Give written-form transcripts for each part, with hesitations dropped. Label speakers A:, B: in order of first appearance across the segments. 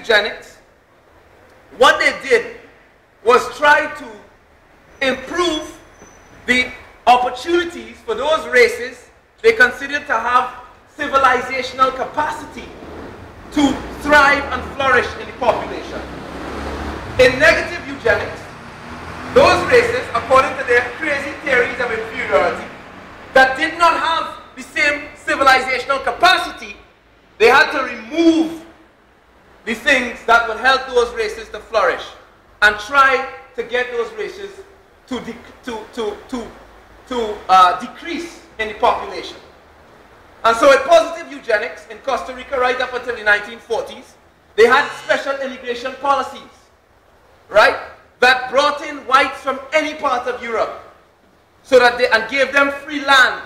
A: eugenics, what they did was try to improve the opportunities for those races they considered to have civilizational capacity to thrive and flourish in the population. In negative eugenics, those races, according to their crazy theories of inferiority, that did not have the same civilizational capacity, they had to remove the things that would help those races to flourish and try to get those races to decrease in the population. And so in positive eugenics in Costa Rica right up until the 1940s, they had special immigration policies, right, that brought in whites from any part of Europe so that and gave them free land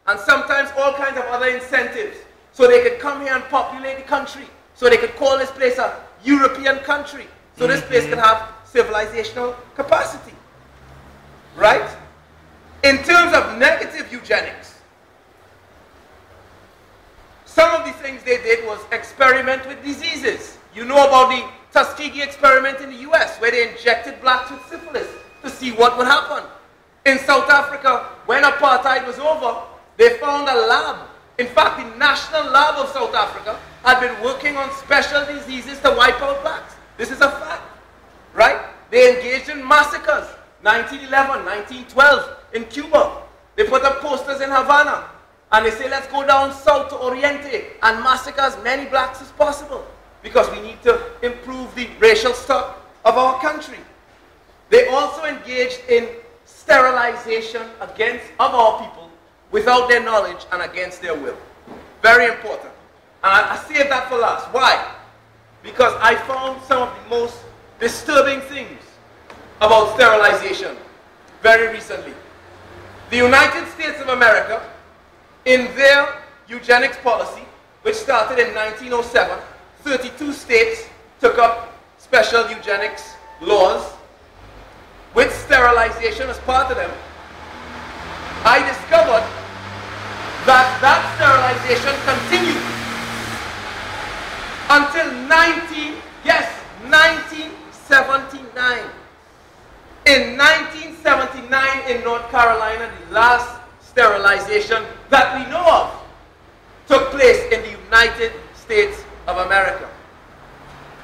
A: and sometimes all kinds of other incentives so they could come here and populate the country, so they could call this place a European country, so this place could have civilizational capacity, right? In terms of negative eugenics, some of the things they did was experiment with diseases. You know about the Tuskegee experiment in the US, where they injected blacks with syphilis to see what would happen. In South Africa, when apartheid was over, they found a lab. In fact, the National Lab of South Africa had been working on special diseases to wipe out blacks. This is a fact, right? They engaged in massacres, 1911, 1912 in Cuba. They put up posters in Havana, and they say, let's go down south to Oriente and massacre as many blacks as possible, because we need to improve the racial stock of our country. They also engaged in sterilization of our people without their knowledge and against their will. Very important. And I saved that for last. Why? Because I found some of the most disturbing things about sterilization very recently. The United States of America, in their eugenics policy, which started in 1907, 32 states took up special eugenics laws with sterilization as part of them. I discovered that sterilization continued until 1979. In 1979 in North Carolina, the last sterilization that we know of took place in the United States of America.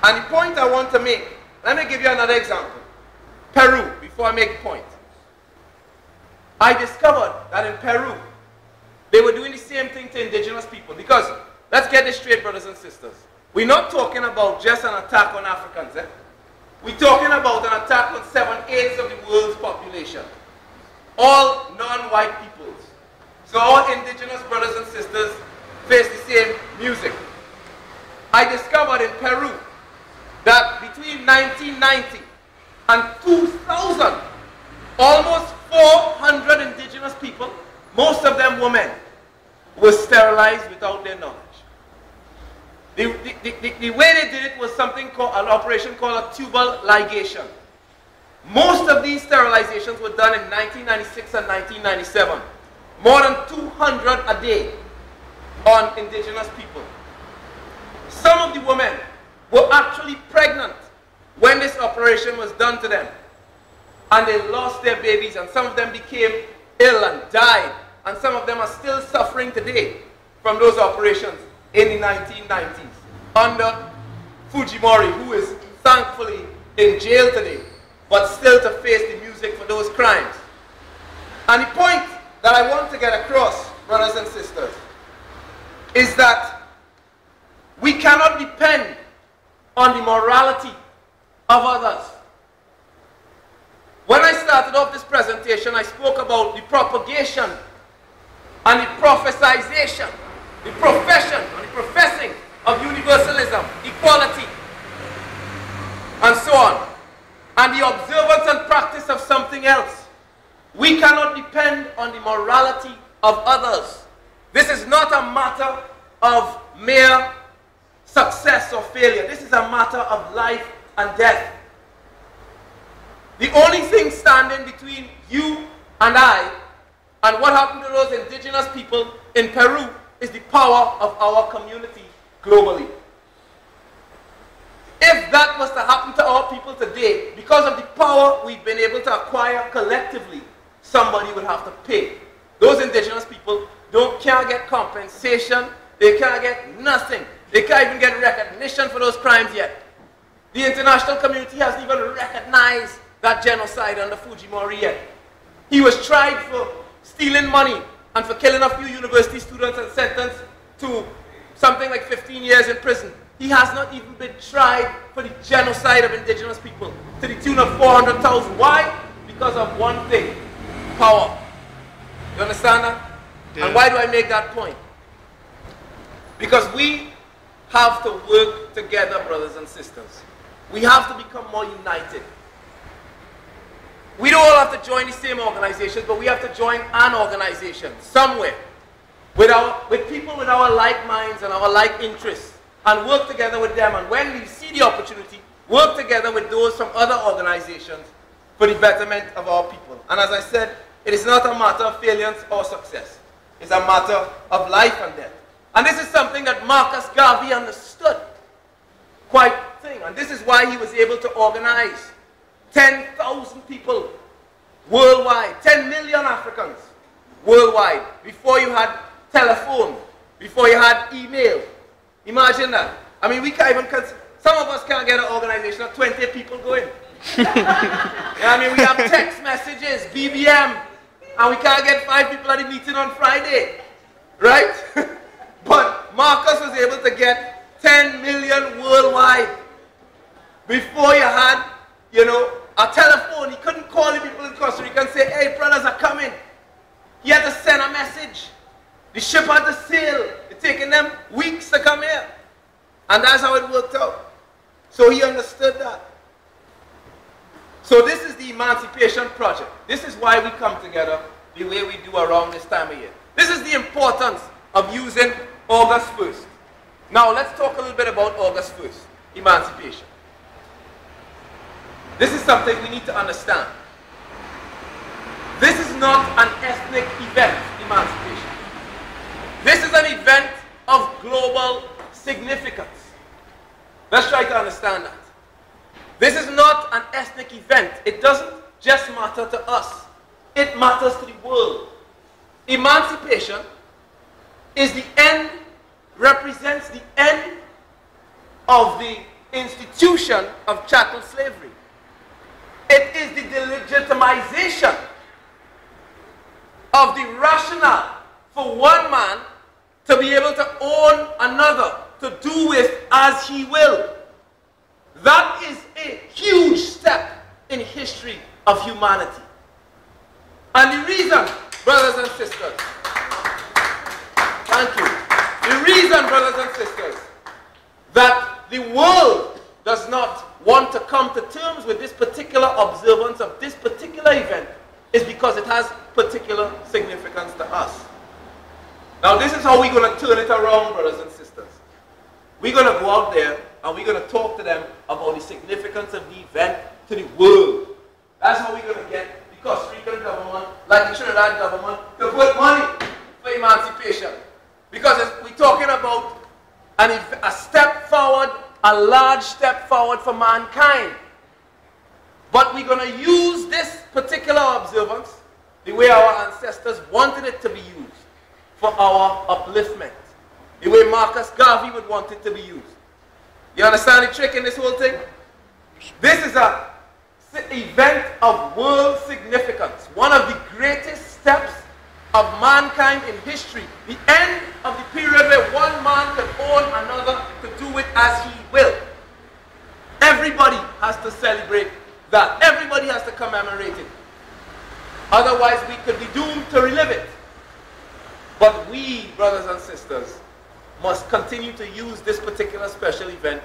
A: And the point I want to make, let me give you another example. Peru, before I make the point. I discovered that in Peru, they were doing the same thing to indigenous people. Because, let's get this straight, brothers and sisters. We're not talking about just an attack on Africans. We're talking about an attack on 7/8 of the world's population. All non-white peoples. So all indigenous brothers and sisters face the same music. I discovered in Peru that between 1990 and 2000, almost 400 indigenous people, most of them women, were sterilized without their knowledge. The way they did it was something called an operation called a tubal ligation. Most of these sterilizations were done in 1996 and 1997. More than 200 a day on indigenous people. Some of the women were actually pregnant when this operation was done to them. And they lost their babies, and some of them became ill and died. And some of them are still suffering today from those operations in the 1990s under Fujimori, who is thankfully in jail today, but still to face the music for those crimes. And the point that I want to get across, brothers and sisters, is that we cannot depend on the morality of others. When I started off this presentation, I spoke about the propagation and the prophesization, the profession and the professing of universalism, equality, and so on, and the observance and practice of something else. We cannot depend on the morality of others. This is not a matter of mere success or failure. This is a matter of life and death. The only thing standing between you and I and what happened to those indigenous people in Peru is the power of our community globally. was to happen to our people today, because of the power we've been able to acquire collectively, somebody would have to pay. Those indigenous people can't get compensation, they can't get nothing. They can't even get recognition for those crimes yet. The international community hasn't even recognized that genocide under Fujimori yet. He was tried for stealing money and for killing a few university students and sentenced to something like 15 years in prison. He has not even been tried for the genocide of indigenous people to the tune of 400,000. Why? Because of one thing, power. You understand that? Yeah. And why do I make that point? Because we have to work together, brothers and sisters. We have to become more united. We don't all have to join the same organizations, but we have to join an organization somewhere with people with our like minds and our like interests, and work together with them. And when we see the opportunity, work together with those from other organizations for the betterment of our people. And as I said, it is not a matter of failure or success. It's a matter of life and death. And this is something that Marcus Garvey understood quite thing. And this is why he was able to organize 10,000 people worldwide, 10 million Africans worldwide, before you had telephone, before you had email. Imagine that. I mean, we can't even, some of us can't get an organization of 20 people going. You know what I mean? We have text messages, BBM, and we can't get 5 people at the meeting on Friday, right? But Marcus was able to get 10 million worldwide. Before you had, you know, a telephone. He couldn't call the people in Costa Rica and say, hey, brothers are coming. He had to send a message. The ship had to sail. It's taking them weeks to come here. And that's how it worked out. So he understood that. So this is the Emancipation Project. This is why we come together the way we do around this time of year. This is the importance of using August 1st. Now let's talk a little bit about August 1st, emancipation. This is something we need to understand. This is not an ethnic event, emancipation. This is an event of global significance. Let's try to understand that. This is not an ethnic event. It doesn't just matter to us. It matters to the world. Emancipation is the end, represents the end of the institution of chattel slavery. It is the delegitimization of the rationale for one man to be able to own another, to do with as he will. That is a huge step in history of humanity. And the reason, brothers and sisters, thank you. The reason, brothers and sisters, that the world does not want to come to terms with this particular observance of this particular event is because it has particular significance to us. Now this is how we're going to turn it around, brothers and sisters. We're going to go out there and we're going to talk to them about the significance of the event to the world. That's how we're going to get the Costa Rican government, like the Trinidad government, to put money for emancipation. Because we're talking about a step forward, a large step forward for mankind. But we're going to use this particular observance the way our ancestors wanted it to be used, for our upliftment. The way Marcus Garvey would want it to be used. You understand the trick in this whole thing? This is an event of world significance. One of the greatest steps of mankind in history. The end of the period where one man can own another to do it as he will. Everybody has to celebrate that. Everybody has to commemorate it. Otherwise we could be doomed to relive it. But we, brothers and sisters, must continue to use this particular special event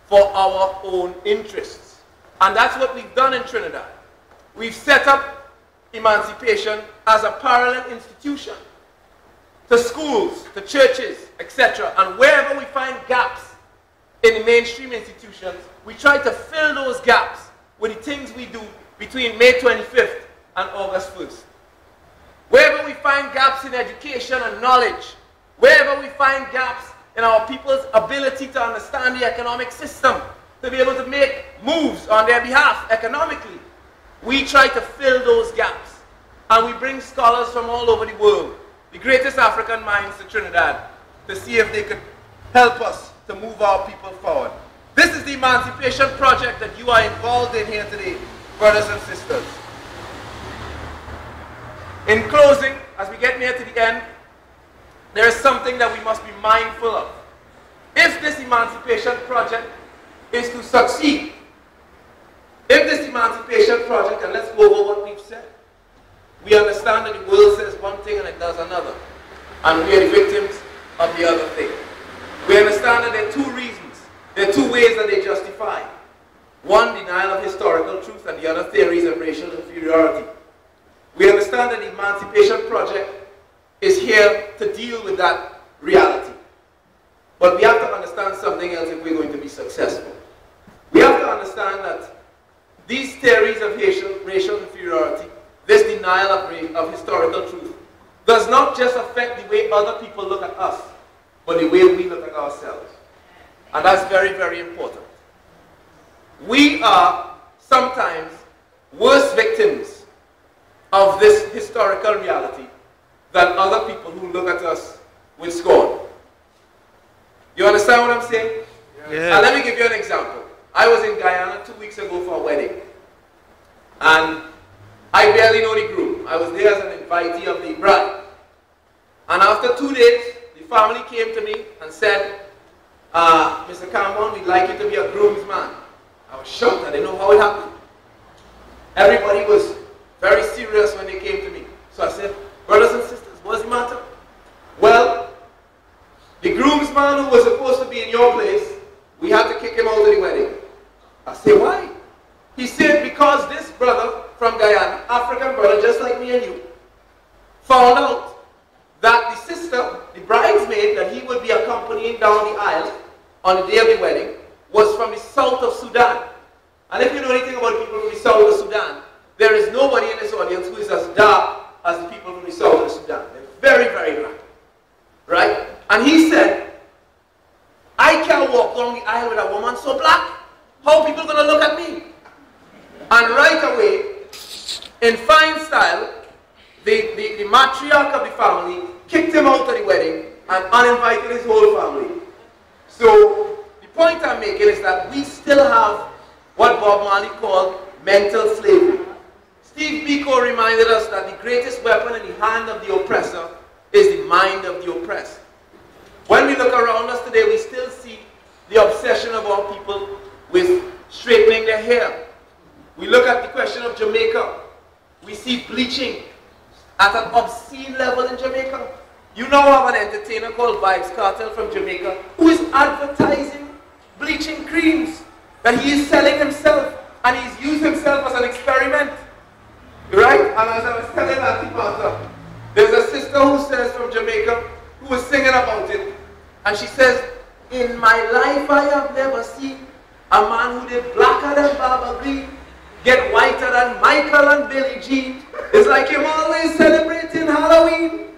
A: for our own interests. And that's what we've done in Trinidad. We've set up emancipation as a parallel institution to schools, to churches, etc. And wherever we find gaps in the mainstream institutions, we try to fill those gaps with the things we do between May 25th and August 1st. Wherever we find gaps in education and knowledge, wherever we find gaps in our people's ability to understand the economic system, to be able to make moves on their behalf economically. We try to fill those gaps. And we bring scholars from all over the world, the greatest African minds to Trinidad, to see if they could help us to move our people forward. This is the emancipation project that you are involved in here today, brothers and sisters. In closing, as we get near to the end, there is something that we must be mindful of. If this emancipation project is to succeed, if this emancipation project, and let's go over what we've said, we understand that the world says one thing and it does another, and we are the victims of the other thing. We understand that there are two reasons, there are two ways that they justify. One, denial of historical truth, and the other, theories of racial inferiority. We understand that the Emancipation Project is here to deal with that reality. But we have to understand something else if we're going to be successful. We have to understand that these theories of racial inferiority, this denial of historical truth, does not just affect the way other people look at us, but the way we look at ourselves. And that's very, very important. We are sometimes worse victims of this historical reality than other people who look at us with scorn. You understand what I'm saying?
B: Yeah.
A: And let me give you an example. I was in Guyana 2 weeks ago for a wedding. And I barely know the groom. I was there as an invitee of the bride. And after 2 days, the family came to me and said, Mr. Cameron, we'd like you to be a groomsman. I was shocked. I didn't know how it happened. Everybody was very serious when they came to me. So I said, brothers and sisters, what's the matter? Well, the groomsman who was supposed to be in your place, we had to kick him out of the wedding. I said, why? He said, because this brother from Guyana, African brother just like me and you, found out that the sister, the bridesmaid that he would be accompanying down the aisle on the day of the wedding, was from the south of Sudan. And if you know anything about people from the south of Sudan, there is nobody in this audience who is as dark as the people from the south of Sudan. They're very, very black. Right? And he said, I can't walk down the aisle with a woman so black. How are people going to look at me? And right away, in fine style, the matriarch of the family kicked him out of the wedding and uninvited his whole family. So the point I'm making is that we still have what Bob Marley called mental slavery. Steve Biko reminded us that the greatest weapon in the hand of the oppressor is the mind of the oppressed. When we look around us today, we still see the obsession of our people with straightening their hair. We look at the question of Jamaica. We see bleaching at an obscene level in Jamaica. You now have an entertainer called Vybz Kartel from Jamaica who is advertising bleaching creams that he is selling himself, and he's used himself as an experiment. Right? And as I was telling Auntie Martha, there's a sister who says from Jamaica who was singing about it, and she says, in my life I have never seen a man who did blacker than Baba Green get whiter than Michael and Billie Jean. It's like him always celebrating Halloween.